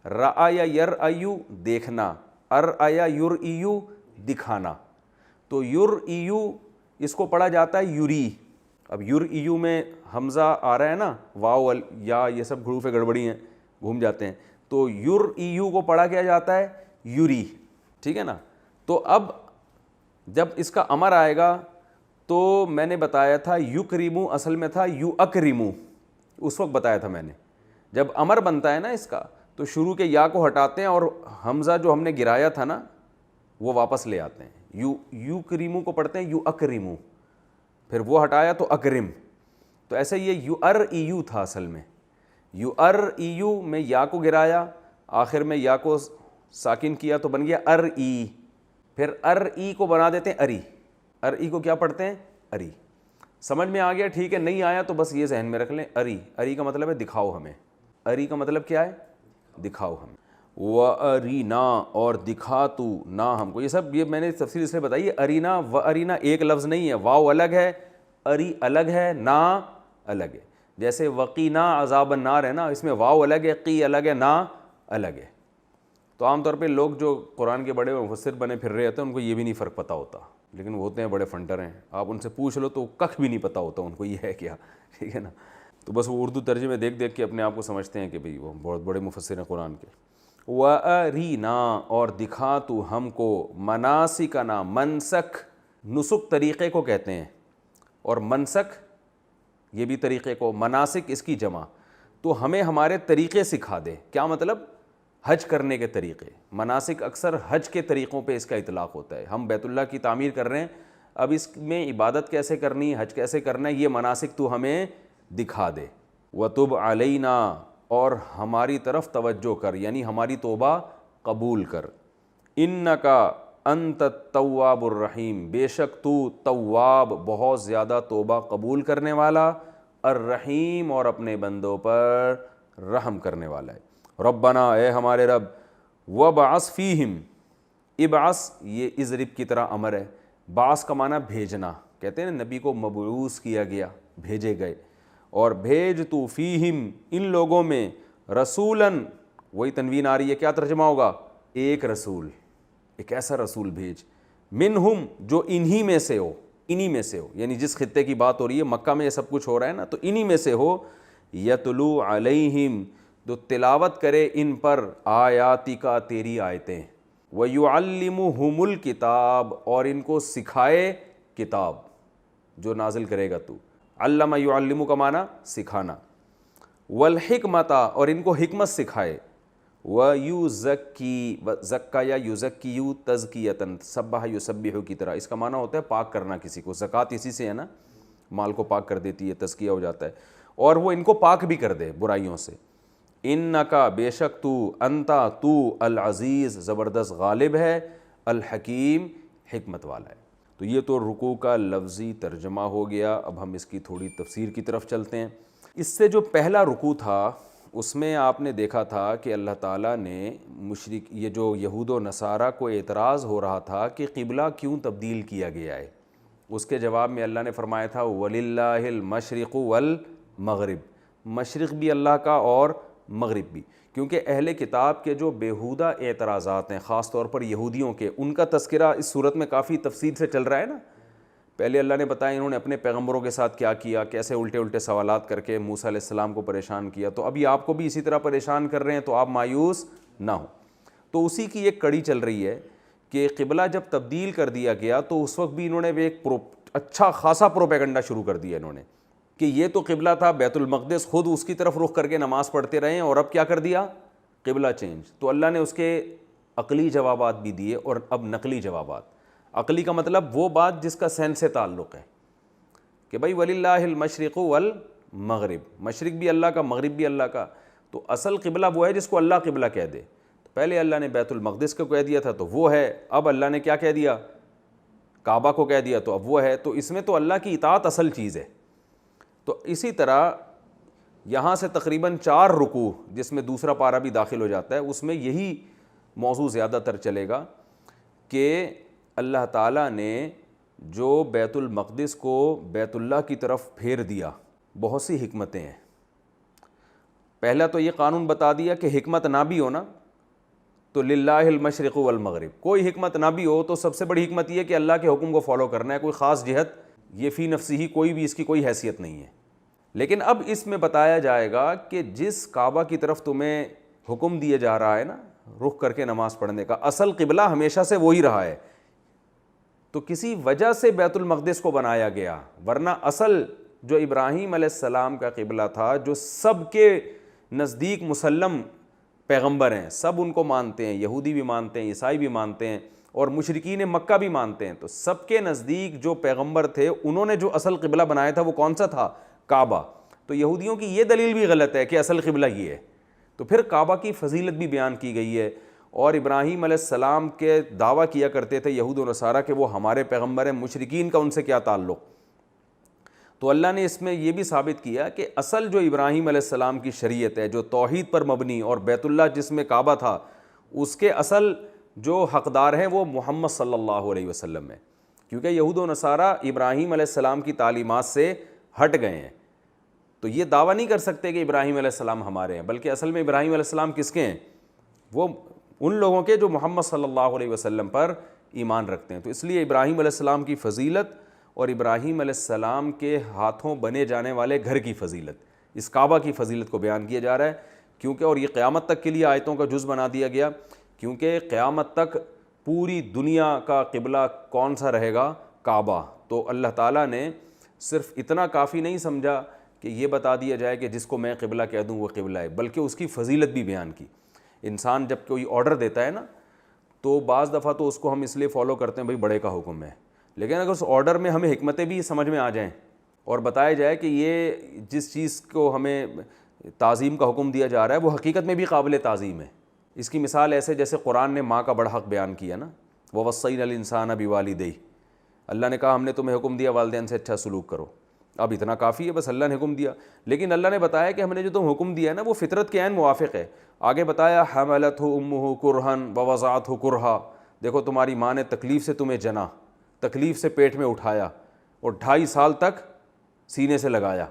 رأیا یرأیو دیکھنا, ارأیا یرئیو دکھانا. تو یرئیو اس کو پڑھا جاتا ہے یری. اب یرئیو میں حمزہ آ رہا ہے نا, واو یا یہ سب حروف گڑبڑی ہیں, گھوم جاتے ہیں, تو یرئیو کو پڑھا کیا جاتا ہے یری, ٹھیک ہے نا. تو اب جب اس کا امر آئے گا تو میں نے بتایا تھا یکرمو اصل میں تھا یو اکرمو, اس وقت بتایا تھا میں نے. جب امر بنتا ہے نا اس کا تو شروع کے یا کو ہٹاتے ہیں اور حمزہ جو ہم نے گرایا تھا نا وہ واپس لے آتے ہیں. یو کریمو کو پڑھتے ہیں یو اکریمو, پھر وہ ہٹایا تو اکرم. تو ایسے یہ یو REU تھا اصل میں. یو REU میں یا کو گرایا, آخر میں یا کو ساکن کیا تو بن گیا RE. پھر RE کو بنا دیتے ہیں اری. RE کو کیا پڑھتے ہیں اری. سمجھ میں آ گیا, ٹھیک ہے, نہیں آیا تو بس یہ ذہن میں رکھ لیں, اری کا مطلب ہے دکھاؤ ہمیں. اری کا مطلب کیا ہے, دکھاؤ ہمیں. وَأَرِنَا اور دکھا تو نا ہم کو. یہ سب یہ میں نے تفصیل اس لیے بتائی, ارینا وَأَرِنَا ایک لفظ نہیں ہے, واو الگ ہے, اری الگ ہے, نا الگ ہے. جیسے وقینا عذاب النار ہے نا, اس میں واو الگ ہے, قی الگ ہے, نا الگ ہے. تو عام طور پہ لوگ جو قرآن کے بڑے مفسر بنے پھر رہے ہوتے ہیں ان کو یہ بھی نہیں فرق پتہ ہوتا, لیکن وہ ہوتے ہیں بڑے فنٹر ہیں, آپ ان سے پوچھ لو تو کخ بھی نہیں پتہ ہوتا ان کو یہ ہے کیا, ٹھیک ہے نا. تو بس وہ اردو ترجمے دیکھ دیکھ کے اپنے آپ کو سمجھتے ہیں کہ بھئی وہ بہت بڑے مفسر ہیں قرآن کے. وَأَرِنَا اور دکھا تو ہم کو, مناسکنا منسک, نسک طریقے کو کہتے ہیں, اور منسک یہ بھی طریقے کو, مناسک اس کی جمع. تو ہمیں ہمارے طریقے سکھا دے. کیا مطلب, حج کرنے کے طریقے. مناسک اکثر حج کے طریقوں پہ اس کا اطلاق ہوتا ہے. ہم بیت اللہ کی تعمیر کر رہے ہیں, اب اس میں عبادت کیسے کرنی, حج کیسے کرنا ہے, یہ مناسک تو ہمیں دکھا دے. وَتُبْ عَلَيْنَا اور ہماری طرف توجہ کر, یعنی ہماری توبہ قبول کر. اِنَّكَ أَنْتَ التَّوَّابُ الرَّحِيمُ بے شک تو تواب بہت زیادہ توبہ قبول کرنے والا, الرحیم اور اپنے بندوں پر رحم کرنے والا ہے. ربنا اے ہمارے رب, وَبَعَثْ فِيهِمْ, ابعث یہ اضرب کی طرح امر ہے. بعث کا معنی بھیجنا, کہتے ہیں نا نبی کو مبعوث کیا گیا, بھیجے گئے. اور بھیج تو فیہم ان لوگوں میں, رسولاً وہی تنوین آ رہی ہے, کیا ترجمہ ہوگا, ایک رسول, ایک ایسا رسول بھیج, منہم جو انہی میں سے ہو, انہی میں سے ہو, یعنی جس خطے کی بات ہو رہی ہے مکہ میں یہ سب کچھ ہو رہا ہے نا, تو انہی میں سے ہو. یتلو علیہم جو تلاوت کرے ان پر, آیاتی کا تیری آیتیں. وَيُعَلِّمُهُمُ الْكِتَابَ اور ان کو سکھائے کتاب جو نازل کرے گا تو. علّمہ یعلم کا معنی سکھانا. والحکمت اور ان کو حکمت سکھائے. وَيُزَكِّي زکا یا یزکیو تزکیتاً, سبح یسبح کی طرح, اس کا معنی ہوتا ہے پاک کرنا کسی کو. زکوٰۃ اسی سے ہے نا, مال کو پاک کر دیتی ہے, تزکیہ ہو جاتا ہے. اور وہ ان کو پاک بھی کر دے برائیوں سے. انکا بے شک تو, انتا تو, العزیز زبردست غالب ہے, الحکیم حکمت والا ہے. تو یہ تو رکوع کا لفظی ترجمہ ہو گیا. اب ہم اس کی تھوڑی تفسیر کی طرف چلتے ہیں. اس سے جو پہلا رکوع تھا اس میں آپ نے دیکھا تھا کہ اللہ تعالیٰ نے یہ جو یہود و نصارہ کو اعتراض ہو رہا تھا کہ قبلہ کیوں تبدیل کیا گیا ہے, اس کے جواب میں اللہ نے فرمایا تھا وَلِلَّهِ الْمَشْرِقُ وَالْمَغْرِبُ, مشرق بھی اللہ کا اور مغرب بھی. کیونکہ اہل کتاب کے جو بیہودہ اعتراضات ہیں, خاص طور پر یہودیوں کے, ان کا تذکرہ اس صورت میں کافی تفصیل سے چل رہا ہے نا. پہلے اللہ نے بتایا انہوں نے اپنے پیغمبروں کے ساتھ کیا کیا, کیسے الٹے الٹے سوالات کر کے موسیٰ علیہ السلام کو پریشان کیا. تو ابھی آپ کو بھی اسی طرح پریشان کر رہے ہیں, تو آپ مایوس نہ ہوں. تو اسی کی ایک کڑی چل رہی ہے کہ قبلہ جب تبدیل کر دیا گیا تو اس وقت بھی انہوں نے ایک اچھا خاصا پروپیگنڈا شروع کر دیا انہوں نے کہ یہ تو قبلہ تھا بیت المقدس، خود اس کی طرف رخ کر کے نماز پڑھتے رہے ہیں، اور اب کیا کر دیا؟ قبلہ چینج۔ تو اللہ نے اس کے عقلی جوابات بھی دیے اور اب نقلی جوابات۔ عقلی کا مطلب وہ بات جس کا سینس سے تعلق ہے کہ بھائی وَلِلَّهِ الْمَشْرِقُ وَالْمَغْرِبُ، مشرق بھی اللہ کا، مغرب بھی اللہ کا۔ تو اصل قبلہ وہ ہے جس کو اللہ قبلہ کہہ دے۔ پہلے اللہ نے بیت المقدس کو کہہ دیا تھا تو وہ ہے، اب اللہ نے کیا کہہ دیا؟ کعبہ کو کہہ دیا تو اب وہ ہے۔ تو اس میں تو اللہ کی اطاعت اصل چیز ہے۔ تو اسی طرح یہاں سے تقریباً 4 رکوع جس میں دوسرا پارہ بھی داخل ہو جاتا ہے، اس میں یہی موضوع زیادہ تر چلے گا کہ اللہ تعالیٰ نے جو بیت المقدس کو بیت اللہ کی طرف پھیر دیا، بہت سی حکمتیں ہیں۔ پہلا تو یہ قانون بتا دیا کہ حکمت نہ بھی ہو نا تو للہ المشرق والمغرب، کوئی حکمت نہ بھی ہو تو سب سے بڑی حکمت یہ کہ اللہ کے حکم کو فالو کرنا ہے، کوئی خاص جہت یہ فی نفسی ہی کوئی بھی اس کی کوئی حیثیت نہیں ہے۔ لیکن اب اس میں بتایا جائے گا کہ جس کعبہ کی طرف تمہیں حکم دیا جا رہا ہے نا رخ کر کے نماز پڑھنے کا، اصل قبلہ ہمیشہ سے وہی رہا ہے، تو کسی وجہ سے بیت المقدس کو بنایا گیا، ورنہ اصل جو ابراہیم علیہ السلام کا قبلہ تھا، جو سب کے نزدیک مسلم پیغمبر ہیں، سب ان کو مانتے ہیں، یہودی بھی مانتے ہیں، عیسائی بھی مانتے ہیں، اور مشرکین مکہ بھی مانتے ہیں، تو سب کے نزدیک جو پیغمبر تھے انہوں نے جو اصل قبلہ بنایا تھا وہ کون سا تھا؟ کعبہ۔ تو یہودیوں کی یہ دلیل بھی غلط ہے کہ اصل قبلہ یہ ہے۔ تو پھر کعبہ کی فضیلت بھی بیان کی گئی ہے، اور ابراہیم علیہ السلام کے دعویٰ کیا کرتے تھے یہود و نصارہ کہ وہ ہمارے پیغمبر ہیں، مشرکین کا ان سے کیا تعلق؟ تو اللہ نے اس میں یہ بھی ثابت کیا کہ اصل جو ابراہیم علیہ السلام کی شریعت ہے، جو توحید پر مبنی، اور بیت اللہ جس میں کعبہ تھا، اس کے اصل جو حقدار ہیں وہ محمد صلی اللہ علیہ وسلم ہے، کیونکہ یہود و نصارہ ابراہیم علیہ السلام کی تعلیمات سے ہٹ گئے ہیں۔ تو یہ دعویٰ نہیں کر سکتے کہ ابراہیم علیہ السلام ہمارے ہیں، بلکہ اصل میں ابراہیم علیہ السلام کس کے ہیں؟ وہ ان لوگوں کے جو محمد صلی اللہ علیہ وسلم پر ایمان رکھتے ہیں۔ تو اس لیے ابراہیم علیہ السلام کی فضیلت اور ابراہیم علیہ السلام کے ہاتھوں بنے جانے والے گھر کی فضیلت، اس کعبہ کی فضیلت کو بیان کیا جا رہا ہے، کیونکہ اور یہ قیامت تک کے لیے آیتوں کا جز بنا دیا گیا، کیونکہ قیامت تک پوری دنیا کا قبلہ کون سا رہے گا؟ کعبہ۔ تو اللہ تعالیٰ نے صرف اتنا کافی نہیں سمجھا کہ یہ بتا دیا جائے کہ جس کو میں قبلہ کہہ دوں وہ قبلہ ہے، بلکہ اس کی فضیلت بھی بیان کی۔ انسان جب کوئی آرڈر دیتا ہے نا تو بعض دفعہ تو اس کو ہم اس لیے فالو کرتے ہیں بھائی بڑے کا حکم ہے، لیکن اگر اس آرڈر میں ہمیں حکمتیں بھی سمجھ میں آ جائیں اور بتایا جائے کہ یہ جس چیز کو ہمیں تعظیم کا حکم دیا جا رہا ہے وہ حقیقت میں بھی قابل تعظیم ہے۔ اس کی مثال ایسے جیسے قرآن نے ماں کا بڑا حق بیان کیا نا، وَوَصَّيْنَا الْإِنسَانَ بِوَالِدَيْهِ، اللہ نے کہا ہم نے تمہیں حکم دیا والدین سے اچھا سلوک کرو۔ اب اتنا کافی ہے، بس اللہ نے حکم دیا، لیکن اللہ نے بتایا کہ ہم نے جو تم حکم دیا ہے نا وہ فطرت کے عین موافق ہے۔ آگے بتایا حملتہ امہ کرہن ووضعتہ کرہا، دیکھو تمہاری ماں نے تکلیف سے تمہیں جنا، تکلیف سے پیٹ میں اٹھایا اور 2.5 سال تک سینے سے لگایا،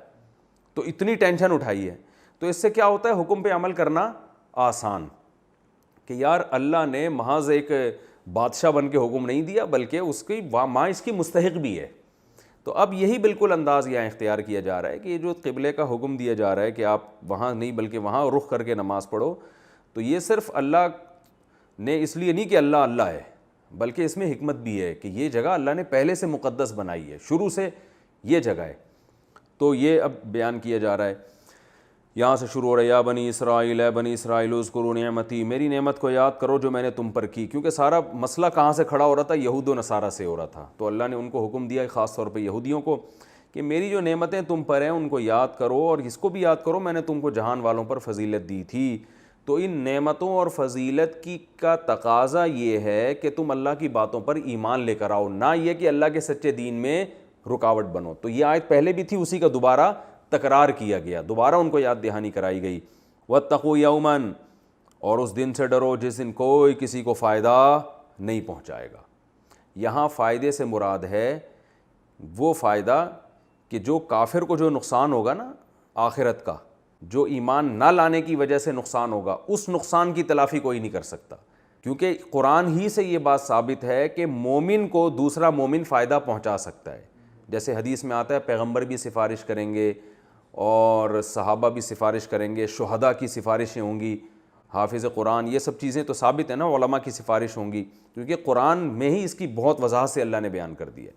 تو اتنی ٹینشن اٹھائی ہے۔ تو اس سے کیا ہوتا ہے؟ حکم پہ عمل کرنا آسان، کہ یار اللہ نے محض ایک بادشاہ بن کے حکم نہیں دیا بلکہ اس کی ماں اس کی مستحق بھی ہے۔ تو اب یہی بالکل انداز یہاں اختیار کیا جا رہا ہے کہ یہ جو قبلے کا حکم دیا جا رہا ہے کہ آپ وہاں نہیں بلکہ وہاں رخ کر کے نماز پڑھو، تو یہ صرف اللہ نے اس لیے نہیں کہ اللہ اللہ ہے، بلکہ اس میں حکمت بھی ہے کہ یہ جگہ اللہ نے پہلے سے مقدس بنائی ہے، شروع سے یہ جگہ ہے۔ تو یہ اب بیان کیا جا رہا ہے، یہاں سے شروع ہو رہا ہے یا بنی اسرائیل، اے بنی اسرائیل اذکروا نعمتی، میری نعمت کو یاد کرو جو میں نے تم پر کی، کیونکہ سارا مسئلہ کہاں سے کھڑا ہو رہا تھا؟ یہود و نصارہ سے ہو رہا تھا۔ تو اللہ نے ان کو حکم دیا خاص طور پہ یہودیوں کو کہ میری جو نعمتیں تم پر ہیں ان کو یاد کرو، اور اس کو بھی یاد کرو میں نے تم کو جہان والوں پر فضیلت دی تھی۔ تو ان نعمتوں اور فضیلت کی کا تقاضا یہ ہے کہ تم اللہ کی باتوں پر ایمان لے کر آؤ، نہ یہ کہ اللہ کے سچے دین میں رکاوٹ بنو۔ تو یہ آیت پہلے بھی تھی، اسی کا دوبارہ تکرار کیا گیا، دوبارہ ان کو یاد دہانی کرائی گئی۔ وَاتَّقُوا يَوْمًا، اور اس دن سے ڈرو جس دن کوئی کسی کو فائدہ نہیں پہنچائے گا۔ یہاں فائدے سے مراد ہے وہ فائدہ کہ جو کافر کو جو نقصان ہوگا نا آخرت کا، جو ایمان نہ لانے کی وجہ سے نقصان ہوگا، اس نقصان کی تلافی کوئی نہیں کر سکتا، کیونکہ قرآن ہی سے یہ بات ثابت ہے کہ مومن کو دوسرا مومن فائدہ پہنچا سکتا ہے۔ جیسے حدیث میں آتا ہے پیغمبر بھی سفارش کریں گے اور صحابہ بھی سفارش کریں گے، شہداء کی سفارشیں ہوں گی، حافظ قرآن، یہ سب چیزیں تو ثابت ہیں نا، علماء کی سفارش ہوں گی، کیونکہ قرآن میں ہی اس کی بہت وضاحت سے اللہ نے بیان کر دی ہے۔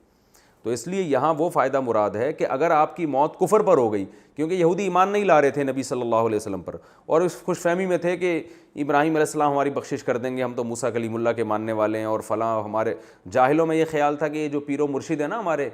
تو اس لیے یہاں وہ فائدہ مراد ہے کہ اگر آپ کی موت کفر پر ہو گئی، کیونکہ یہودی ایمان نہیں لا رہے تھے نبی صلی اللہ علیہ وسلم پر، اور اس خوش فہمی میں تھے کہ ابراہیم علیہ السلام ہماری بخشش کر دیں گے، ہم تو موسیٰ کلیم اللہ کے ماننے والے ہیں، اور فلاں، ہمارے جاہلوں میں یہ خیال تھا کہ یہ جو پیر و مرشد ہیں نا ہمارے،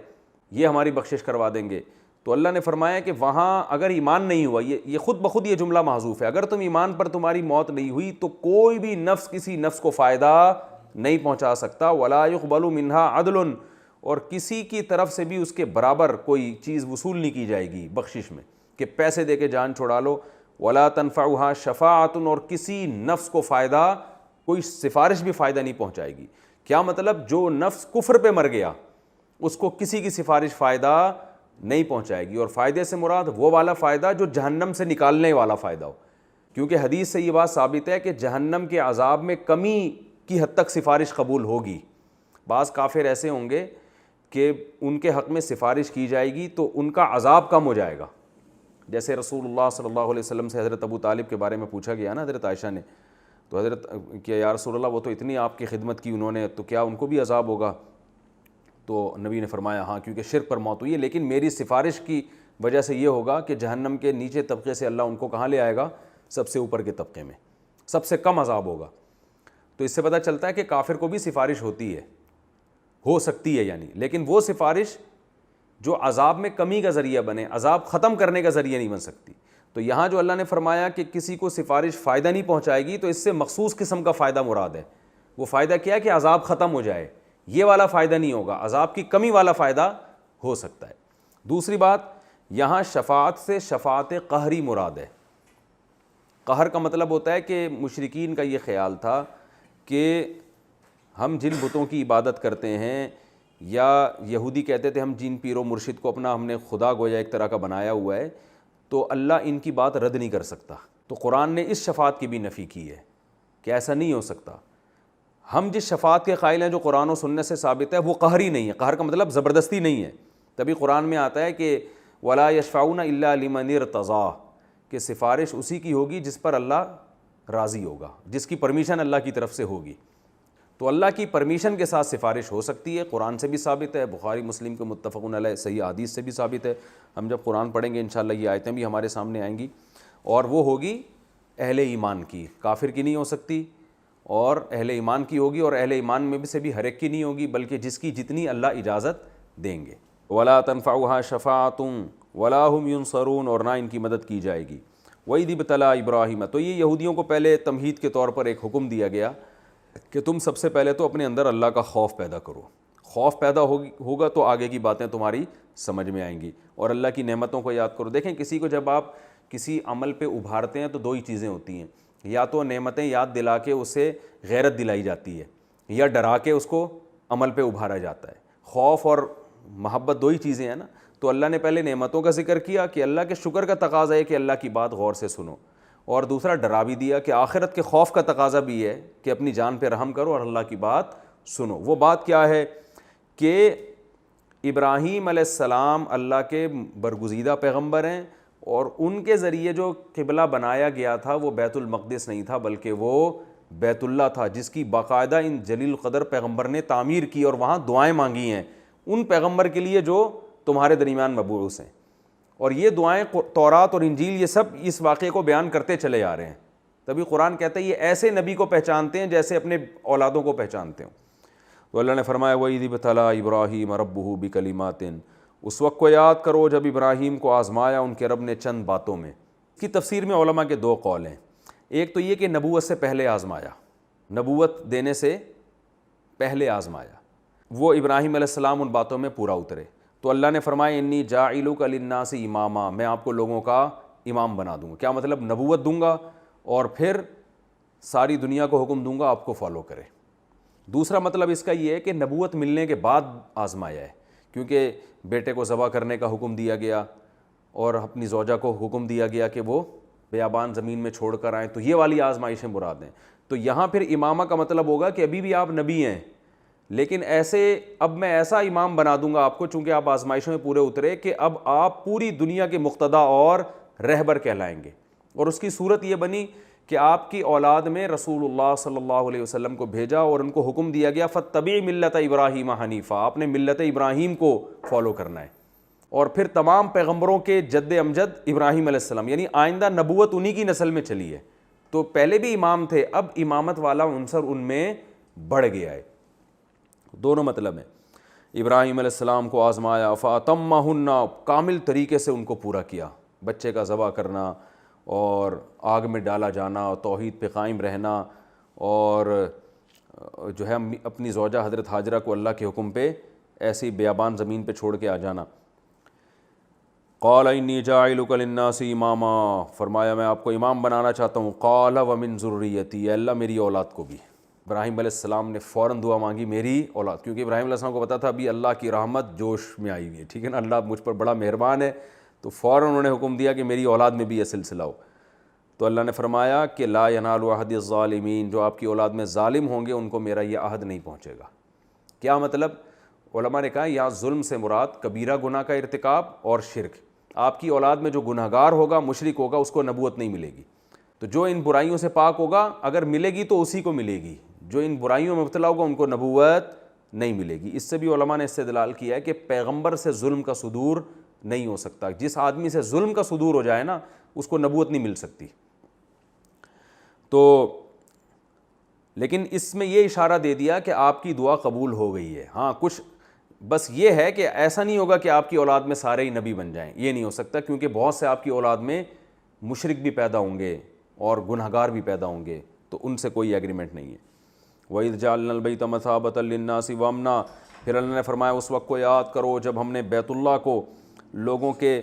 یہ ہماری بخشش کروا دیں گے۔ تو اللہ نے فرمایا کہ وہاں اگر ایمان نہیں ہوا، یہ خود بخود یہ جملہ محذوف ہے، اگر تم ایمان پر تمہاری موت نہیں ہوئی تو کوئی بھی نفس کسی نفس کو فائدہ نہیں پہنچا سکتا، ولا يقبل منها عدل، اور کسی کی طرف سے بھی اس کے برابر کوئی چیز وصول نہیں کی جائے گی بخشش میں کہ پیسے دے کے جان چھڑا لو، ولا تنفعها شفاعۃ، اور کسی نفس کو فائدہ، کوئی سفارش بھی فائدہ نہیں پہنچائے گی۔ کیا مطلب؟ جو نفس کفر پہ مر گیا اس کو کسی کی سفارش فائدہ نہیں پہنچائے گی، اور فائدے سے مراد وہ والا فائدہ جو جہنم سے نکالنے والا فائدہ ہو، کیونکہ حدیث سے یہ بات ثابت ہے کہ جہنم کے عذاب میں کمی کی حد تک سفارش قبول ہوگی۔ بعض کافر ایسے ہوں گے کہ ان کے حق میں سفارش کی جائے گی تو ان کا عذاب کم ہو جائے گا، جیسے رسول اللہ صلی اللہ علیہ وسلم سے حضرت ابو طالب کے بارے میں پوچھا گیا نا حضرت عائشہ نے، تو حضرت کہ یا رسول اللہ وہ تو اتنی آپ کی خدمت کی انہوں نے، تو کیا ان کو بھی عذاب ہوگا؟ تو نبی نے فرمایا ہاں، کیونکہ شرک پر موت ہوئی ہے، لیکن میری سفارش کی وجہ سے یہ ہوگا کہ جہنم کے نیچے طبقے سے اللہ ان کو کہاں لے آئے گا؟ سب سے اوپر کے طبقے میں، سب سے کم عذاب ہوگا۔ تو اس سے پتہ چلتا ہے کہ کافر کو بھی سفارش ہوتی ہے، ہو سکتی ہے یعنی، لیکن وہ سفارش جو عذاب میں کمی کا ذریعہ بنے، عذاب ختم کرنے کا ذریعہ نہیں بن سکتی۔ تو یہاں جو اللہ نے فرمایا کہ کسی کو سفارش فائدہ نہیں پہنچائے گی، تو اس سے مخصوص قسم کا فائدہ مراد ہے۔ وہ فائدہ کیا ہے کہ عذاب ختم ہو جائے، یہ والا فائدہ نہیں ہوگا، عذاب کی کمی والا فائدہ ہو سکتا ہے۔ دوسری بات، یہاں شفاعت سے شفاعت قہری مراد ہے۔ قہر کا مطلب ہوتا ہے کہ مشرکین کا یہ خیال تھا کہ ہم جن بتوں کی عبادت کرتے ہیں، یا یہودی کہتے تھے ہم جن پیر و مرشد کو اپنا ہم نے خدا گویا ایک طرح کا بنایا ہوا ہے، تو اللہ ان کی بات رد نہیں کر سکتا۔ تو قرآن نے اس شفاعت کی بھی نفی کی ہے کہ ایسا نہیں ہو سکتا۔ ہم جس شفاعت کے قائل ہیں جو قرآن و سنت سے ثابت ہے، وہ قہری نہیں ہے۔ قہر کا مطلب زبردستی نہیں ہے۔ تبھی قرآن میں آتا ہے کہ ولا یشفعون الا لمن ارتضی، کہ سفارش اسی کی ہوگی جس پر اللہ راضی ہوگا، جس کی پرمیشن اللہ کی طرف سے ہوگی۔ تو اللہ کی پرمیشن کے ساتھ سفارش ہو سکتی ہے، قرآن سے بھی ثابت ہے، بخاری مسلم کے متفقون علیہ صحیح حدیث سے بھی ثابت ہے۔ ہم جب قرآن پڑھیں گے انشاءاللہ یہ آیتیں بھی ہمارے سامنے آئیں گی، اور وہ ہوگی اہل ایمان کی، کافر کی نہیں ہو سکتی، اور اہل ایمان کی ہوگی، اور اہل ایمان میں بھی سے بھی ہر ایک کی نہیں ہوگی، بلکہ جس کی جتنی اللہ اجازت دیں گے۔ ولا تنفعها شفاعۃ ولا هم ينصرون، اور نہ ان کی مدد کی جائے گی۔ وَإِذِ ابْتَلَىٰ إِبْرَاهِيمَ، تو یہ یہودیوں کو پہلے تمہید کے طور پر ایک حکم دیا گیا کہ تم سب سے پہلے تو اپنے اندر اللہ کا خوف پیدا کرو۔ خوف پیدا ہوگا تو آگے کی باتیں تمہاری سمجھ میں آئیں گی، اور اللہ کی نعمتوں کو یاد کرو۔ دیکھیں کسی کو جب آپ کسی عمل پہ ابھارتے ہیں تو دو ہی چیزیں ہوتی ہیں، یا تو نعمتیں یاد دلا کے اسے غیرت دلائی جاتی ہے، یا ڈرا کے اس کو عمل پہ ابھارا جاتا ہے۔ خوف اور محبت دو ہی چیزیں ہیں نا۔ تو اللہ نے پہلے نعمتوں کا ذکر کیا کہ اللہ کے شکر کا تقاضا ہے کہ اللہ کی بات غور سے سنو، اور دوسرا ڈرا بھی دیا کہ آخرت کے خوف کا تقاضا بھی ہے کہ اپنی جان پہ رحم کرو اور اللہ کی بات سنو۔ وہ بات کیا ہے کہ ابراہیم علیہ السلام اللہ کے برگزیدہ پیغمبر ہیں، اور ان کے ذریعے جو قبلہ بنایا گیا تھا وہ بیت المقدس نہیں تھا، بلکہ وہ بیت اللہ تھا، جس کی باقاعدہ ان جلیل القدر پیغمبر نے تعمیر کی اور وہاں دعائیں مانگی ہیں ان پیغمبر کے لیے جو تمہارے درمیان مبعوث ہیں۔ اور یہ دعائیں تورات اور انجیل یہ سب اس واقعے کو بیان کرتے چلے آ رہے ہیں۔ تبھی قرآن کہتا ہے یہ ایسے نبی کو پہچانتے ہیں جیسے اپنے اولادوں کو پہچانتے ہوں۔ تو اللہ نے فرمایا وَإِذِ ابْتَلَىٰ إِبْرَاهِيمَ رَبُّهُ بِكَلِمَاتٍ، اس وقت کو یاد کرو جب ابراہیم کو آزمایا ان کے رب نے چند باتوں میں۔ اس کی تفسیر میں علماء کے دو قول ہیں۔ ایک تو یہ کہ نبوت سے پہلے آزمایا، نبوت دینے سے پہلے آزمایا، وہ ابراہیم علیہ السلام ان باتوں میں پورا اترے۔ تو اللہ نے فرمایا انی جاعلک للناس اماما، میں آپ کو لوگوں کا امام بنا دوں گا۔ کیا مطلب؟ نبوت دوں گا اور پھر ساری دنیا کو حکم دوں گا آپ کو فالو کرے۔ دوسرا مطلب اس کا یہ ہے کہ نبوت ملنے کے بعد آزمایا ہے، کیونکہ بیٹے کو ذبح کرنے کا حکم دیا گیا اور اپنی زوجہ کو حکم دیا گیا کہ وہ بیابان زمین میں چھوڑ کر آئیں، تو یہ والی آزمائشیں مراد ہیں۔ تو یہاں پھر امامہ کا مطلب ہوگا کہ ابھی بھی آپ نبی ہیں، لیکن ایسے اب میں ایسا امام بنا دوں گا آپ کو، چونکہ آپ آزمائشوں میں پورے اترے، کہ اب آپ پوری دنیا کے مقتدا اور رہبر کہلائیں گے۔ اور اس کی صورت یہ بنی کہ آپ کی اولاد میں رسول اللہ صلی اللہ علیہ وسلم کو بھیجا اور ان کو حکم دیا گیا فاتبع ملت ابراہیم حنیفا، آپ نے ملت ابراہیم کو فالو کرنا ہے، اور پھر تمام پیغمبروں کے جد امجد ابراہیم علیہ السلام، یعنی آئندہ نبوت انہی کی نسل میں چلی ہے، تو پہلے بھی امام تھے، اب امامت والا عنصر ان میں بڑھ گیا ہے۔ دونوں مطلب ہیں، ابراہیم علیہ السلام کو آزمایا، فاتمہن، کامل طریقے سے ان کو پورا کیا، بچے کا ذبح کرنا اور آگ میں ڈالا جانا، توحید پہ قائم رہنا، اور جو ہے اپنی زوجہ حضرت ہاجرہ کو اللہ کے حکم پہ ایسی بیابان زمین پہ چھوڑ کے آ جانا۔ قال انی جاعلک للناس اماما، فرمایا میں آپ کو امام بنانا چاہتا ہوں، قال ومن ذریتی، اے اللہ میری اولاد کو بھی۔ ابراہیم علیہ السلام نے فوراً دعا مانگی میری اولاد، کیونکہ ابراہیم علیہ السلام کو پتا تھا ابھی اللہ کی رحمت جوش میں آئی ہوئی ہے، ٹھیک ہے نا، اللہ مجھ پر بڑا مہربان ہے، تو فوراً انہوں نے حکم دیا کہ میری اولاد میں بھی یہ سلسلہ ہو۔ تو اللہ نے فرمایا کہ لا ینال عہد الظالمین، جو آپ کی اولاد میں ظالم ہوں گے ان کو میرا یہ عہد نہیں پہنچے گا۔ کیا مطلب؟ علماء نے کہا یہاں ظلم سے مراد کبیرہ گناہ کا ارتکاب اور شرک۔ آپ کی اولاد میں جو گناہ گار ہوگا، مشرک ہوگا، اس کو نبوت نہیں ملے گی، تو جو ان برائیوں سے پاک ہوگا اگر ملے گی تو اسی کو ملے گی، جو ان برائیوں میں مبتلا ہوگا ان کو نبوت نہیں ملے گی۔ اس سے بھی علماء نے استدلال کیا ہے کہ پیغمبر سے ظلم کا صدور نہیں ہو سکتا، جس آدمی سے ظلم کا صدور ہو جائے نا اس کو نبوت نہیں مل سکتی۔ تو لیکن اس میں یہ اشارہ دے دیا کہ آپ کی دعا قبول ہو گئی ہے۔ ہاں کچھ بس یہ ہے کہ ایسا نہیں ہوگا کہ آپ کی اولاد میں سارے ہی نبی بن جائیں، یہ نہیں ہو سکتا، کیونکہ بہت سے آپ کی اولاد میں مشرک بھی پیدا ہوں گے اور گنہگار بھی پیدا ہوں گے، تو ان سے کوئی ایگریمنٹ نہیں ہے۔ وَإِذْ جَعَلْنَا الْبَيْتَ مَثَابَةً لِلنَّاسِ وَأَمْنًا، پھر اللہ نے فرمایا اس وقت کو یاد کرو جب ہم نے بیت اللہ کو لوگوں کے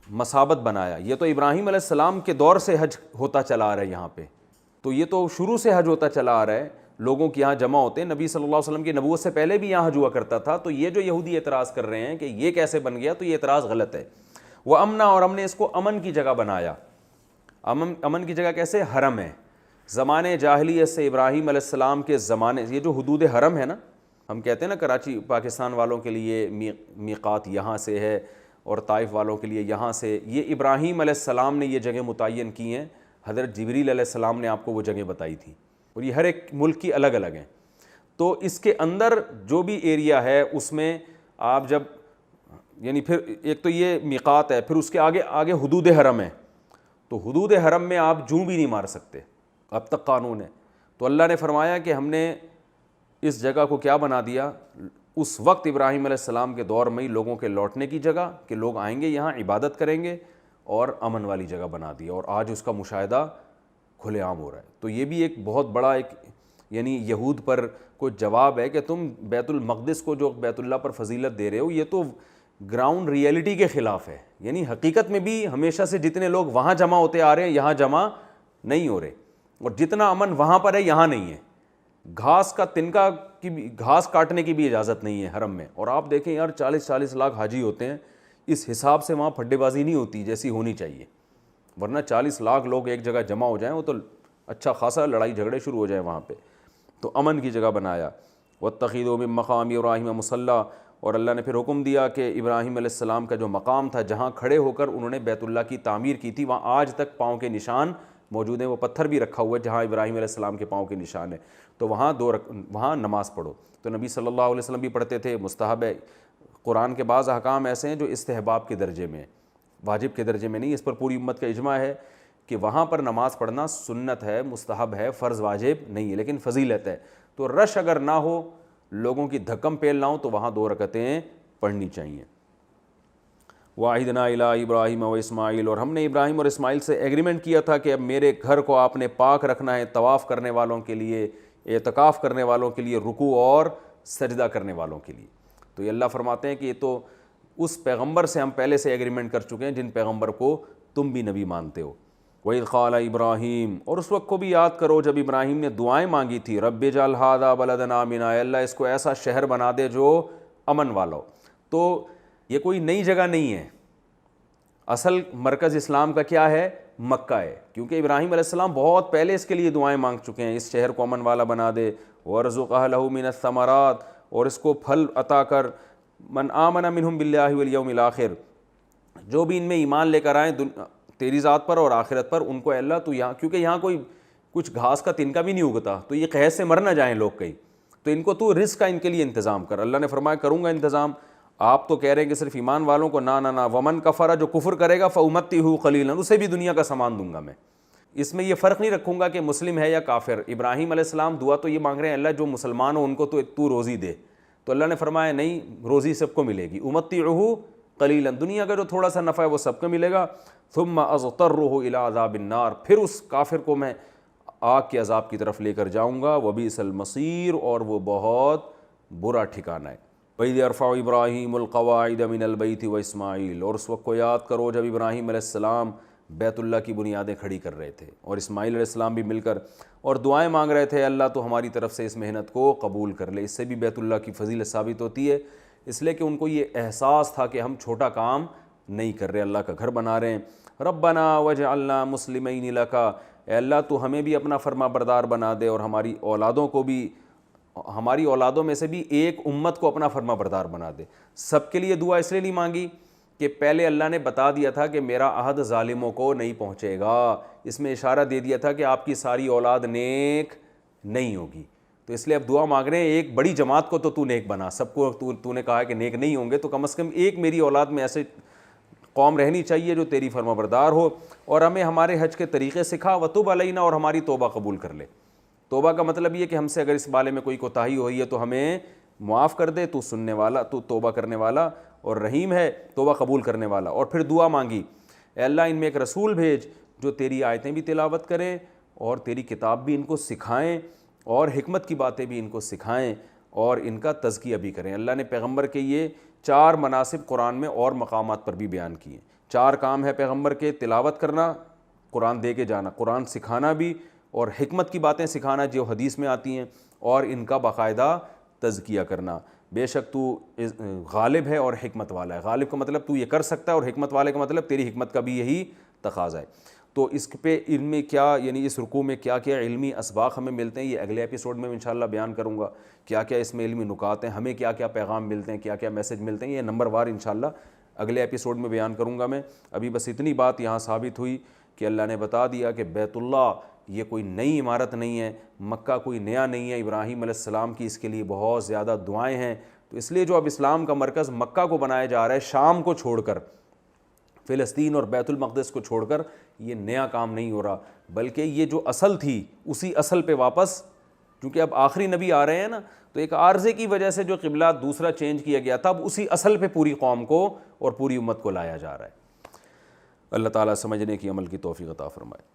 مثابت بنایا۔ یہ تو ابراہیم علیہ السلام کے دور سے حج ہوتا چلا آ رہا ہے، یہاں پہ تو یہ تو شروع سے حج ہوتا چلا آ رہا ہے، لوگوں کے یہاں جمع ہوتے ہیں، نبی صلی اللہ علیہ وسلم کی نبوت سے پہلے بھی یہاں حج ہوا کرتا تھا، تو یہ جو یہودی اعتراض کر رہے ہیں کہ یہ کیسے بن گیا، تو یہ اعتراض غلط ہے۔ وہ امنا، اور ہم نے اس کو امن کی جگہ بنایا۔ امن کی جگہ کیسے؟ حرم ہے۔ زمانے جاہلیت سے ابراہیم علیہ السلام کے زمانے، یہ جو حدود حرم ہے نا، ہم کہتے ہیں نا کراچی پاکستان والوں کے لیے میقات یہاں سے ہے اور طائف والوں کے لیے یہاں سے، یہ ابراہیم علیہ السلام نے یہ جگہ متعین کی ہیں، حضرت جبریل علیہ السلام نے آپ کو وہ جگہ بتائی تھی، اور یہ ہر ایک ملک کی الگ الگ ہیں۔ تو اس کے اندر جو بھی ایریا ہے اس میں آپ جب یعنی پھر ایک تو یہ میقات ہے، پھر اس کے آگے حدود حرم ہے، تو حدود حرم میں آپ جوں بھی نہیں مار سکتے، اب تک قانون ہے۔ تو اللہ نے فرمایا کہ ہم نے اس جگہ کو کیا بنا دیا، اس وقت ابراہیم علیہ السلام کے دور میں ہی لوگوں کے لوٹنے کی جگہ، کہ لوگ آئیں گے یہاں عبادت کریں گے، اور امن والی جگہ بنا دی، اور آج اس کا مشاہدہ کھلے عام ہو رہا ہے۔ تو یہ بھی ایک بہت بڑا ایک یعنی یہود پر کوئی جواب ہے کہ تم بیت المقدس کو جو بیت اللہ پر فضیلت دے رہے ہو، یہ تو گراؤنڈ ریئلٹی کے خلاف ہے، یعنی حقیقت میں بھی ہمیشہ سے جتنے لوگ وہاں جمع ہوتے آ رہے ہیں یہاں جمع نہیں ہو رہے، اور جتنا امن وہاں پر ہے یہاں نہیں ہے۔ گھاس کا تنکا کی بھی، گھاس کاٹنے کی بھی اجازت نہیں ہے حرم میں، اور آپ دیکھیں یار 40 لاکھ حاجی ہوتے ہیں، اس حساب سے وہاں پھڈے بازی نہیں ہوتی جیسی ہونی چاہیے، ورنہ 40 لاکھ لوگ ایک جگہ جمع ہو جائیں وہ تو اچھا خاصا لڑائی جھگڑے شروع ہو جائیں وہاں پہ۔ تو امن کی جگہ بنایا۔ وَاتَّخِذُوا مِن مَّقَامِ إِبْرَاهِيمَ مُصَلًّى، اور اللہ نے پھر حکم دیا کہ ابراہیم علیہ السلام کا جو مقام تھا جہاں کھڑے ہو کر انہوں نے بیت اللہ کی تعمیر کی تھی، وہاں آج تک پاؤں کے نشان موجود ہیں، وہ پتھر بھی رکھا ہوا ہے جہاں ابراہیم علیہ السلام کے پاؤں کے نشان ہے، تو وہاں نماز پڑھو۔ تو نبی صلی اللہ علیہ وسلم بھی پڑھتے تھے، مستحب ہے۔ قرآن کے بعض احکام ایسے ہیں جو استحباب کے درجے میں ہیں، واجب کے درجے میں نہیں، اس پر پوری امت کا اجماع ہے کہ وہاں پر نماز پڑھنا سنت ہے، مستحب ہے، فرض واجب نہیں ہے، لیکن فضیلت ہے۔ تو رش اگر نہ ہو، لوگوں کی دھکم پیل نہ ہو، تو وہاں 2 رکعتیں پڑھنی چاہیے۔ وَعِدْنَا إِلَىٰ إِبْرَاهِيمَ وَإِسْمَاعِيلَ، اور ہم نے ابراہیم اور اسماعیل سے ایگریمنٹ کیا تھا کہ اب میرے گھر کو آپ نے پاک رکھنا ہے، طواف کرنے والوں کے لیے، اعتکاف کرنے والوں کے لیے، رکوع اور سجدہ کرنے والوں کے لیے۔ تو یہ اللہ فرماتے ہیں کہ یہ تو اس پیغمبر سے ہم پہلے سے ایگریمنٹ کر چکے ہیں جن پیغمبر کو تم بھی نبی مانتے ہو۔ وَإِذْ قَالَ إِبْرَاهِيمُ، اور اس وقت کو بھی یاد کرو جب ابراہیم نے دعائیں مانگی تھی، رَبِّ اجْعَلْ هَٰذَا بَلَدًا آمِنًا، اے اللہ اس کو ایسا شہر بنا دے جو امن والا ہو۔ تو یہ کوئی نئی جگہ نہیں ہے، اصل مرکز اسلام کا کیا ہے؟ مکہ ہے، کیونکہ ابراہیم علیہ السلام بہت پہلے اس کے لیے دعائیں مانگ چکے ہیں، اس شہر کو امن والا بنا دے، وَارْزُقْ أَهْلَهُ مِنَ الثَّمَرَاتِ، اور اس کو پھل عطا کر، مَنْ آمَنَ مِنْهُمْ بِاللَّهِ وَالْيَوْمِ الْآخِرِ، جو بھی ان میں ایمان لے کر آئیں تیری ذات پر اور آخرت پر، ان کو اے اللہ تو یہاں، کیونکہ یہاں کوئی کچھ گھاس کا تنکا بھی نہیں اگتا، تو یہ قحط سے مر نہ جائیں لوگ کہیں، تو ان کو تو رزق کا ان کے لیے انتظام کر۔ اللہ نے فرمایا کروں گا انتظام۔ آپ تو کہہ رہے ہیں کہ صرف ایمان والوں کو، نہ نہ نہ، ومن کفر، جو کفر کرے گا فأمتعہ قلیلا، اسے بھی دنیا کا سامان دوں گا میں۔ اس میں یہ فرق نہیں رکھوں گا کہ مسلم ہے یا کافر۔ ابراہیم علیہ السلام دعا تو یہ مانگ رہے ہیں اللہ جو مسلمان ہو ان کو تو روزی دے، تو اللہ نے فرمایا نہیں، روزی سب کو ملے گی، امتعہ قلیلا، دنیا کا جو تھوڑا سا نفع ہے وہ سب کو ملے گا، ثم اضطرہ الی عذاب النار، پھر اس کافر کو میں آگ کے عذاب کی طرف لے کر جاؤں گا، وبئس المصیر، اور وہ بہت برا ٹھکانہ ہے۔ وَإِذْ يَرْفَعُ إِبْرَاهِيمُ الْقَوَاعِدَ مِنَ الْبَيْتِ وَإِسْمَاعِيلُ، اور اس وقت کو یاد کرو جب ابراہیم علیہ السلام بیت اللہ کی بنیادیں کھڑی کر رہے تھے، اور اسماعیل علیہ السلام بھی مل کر اور دعائیں مانگ رہے تھے، اللہ تو ہماری طرف سے اس محنت کو قبول کر لے۔ اس سے بھی بیت اللہ کی فضیلت ثابت ہوتی ہے، اس لیے کہ ان کو یہ احساس تھا کہ ہم چھوٹا کام نہیں کر رہے، اللہ کا گھر بنا رہے ہیں۔ ربنا وجعلنا مسلمین لک، اے اللہ تو ہمیں بھی اپنا فرما بردار بنا دے، اور ہماری اولادوں کو بھی، ہماری اولادوں میں سے بھی ایک امت کو اپنا فرما بردار بنا دے۔ سب کے لیے دعا اس لیے نہیں مانگی کہ پہلے اللہ نے بتا دیا تھا کہ میرا عہد ظالموں کو نہیں پہنچے گا، اس میں اشارہ دے دیا تھا کہ آپ کی ساری اولاد نیک نہیں ہوگی، تو اس لیے اب دعا مانگ رہے ہیں ایک بڑی جماعت کو تو نیک بنا، سب کو تو نے کہا کہ نیک نہیں ہوں گے، تو کم از کم ایک میری اولاد میں ایسے قوم رہنی چاہیے جو تیری فرما بردار ہو، اور ہمیں ہمارے حج کے طریقے سکھا، وتب علینا، اور ہماری توبہ قبول کر لے۔ توبہ کا مطلب یہ کہ ہم سے اگر اس بارے میں کوئی کوتاہی ہوئی ہے تو ہمیں معاف کر دے، تو سننے والا، تو توبہ کرنے والا اور رحیم ہے، توبہ قبول کرنے والا۔ اور پھر دعا مانگی، اے اللہ ان میں ایک رسول بھیج جو تیری آیتیں بھی تلاوت کریں اور تیری کتاب بھی ان کو سکھائیں اور حکمت کی باتیں بھی ان کو سکھائیں اور ان کا تزکیہ بھی کریں۔ اللہ نے پیغمبر کے یہ 4 مناصب قرآن میں اور مقامات پر بھی بیان کیے۔ 4 کام ہے پیغمبر کے، تلاوت کرنا، قرآن دے کے جانا، قرآن سکھانا بھی، اور حکمت کی باتیں سکھانا جو حدیث میں آتی ہیں، اور ان کا باقاعدہ تزکیہ کرنا۔ بے شک تو غالب ہے اور حکمت والا ہے۔ غالب کا مطلب تو یہ کر سکتا ہے، اور حکمت والے کا مطلب تیری حکمت کا بھی یہی تقاضا ہے۔ تو اس پہ ان میں کیا، یعنی اس رکوع میں کیا کیا علمی اسباق ہمیں ملتے ہیں، یہ اگلے ایپیسوڈ میں انشاءاللہ بیان کروں گا، کیا کیا اس میں علمی نکات ہیں، ہمیں کیا کیا پیغام ملتے ہیں، کیا کیا میسج ملتے ہیں، یہ نمبر وار انشاءاللہ اگلے ایپیسوڈ میں بیان کروں گا میں۔ ابھی بس اتنی بات یہاں ثابت ہوئی کہ اللہ نے بتا دیا کہ بیت اللہ یہ کوئی نئی عمارت نہیں ہے، مکہ کوئی نیا نہیں ہے، ابراہیم علیہ السلام کی اس کے لیے بہت زیادہ دعائیں ہیں، تو اس لیے جو اب اسلام کا مرکز مکہ کو بنایا جا رہا ہے، شام کو چھوڑ کر، فلسطین اور بیت المقدس کو چھوڑ کر، یہ نیا کام نہیں ہو رہا، بلکہ یہ جو اصل تھی اسی اصل پہ واپس، کیونکہ اب آخری نبی آ رہے ہیں نا، تو ایک عارضے کی وجہ سے جو قبلہ دوسرا چینج کیا گیا تھا، اب اسی اصل پہ پوری قوم کو اور پوری امت کو لایا جا رہا ہے۔ اللہ تعالیٰ سمجھنے کی، عمل کی توفیق عطا فرمائے۔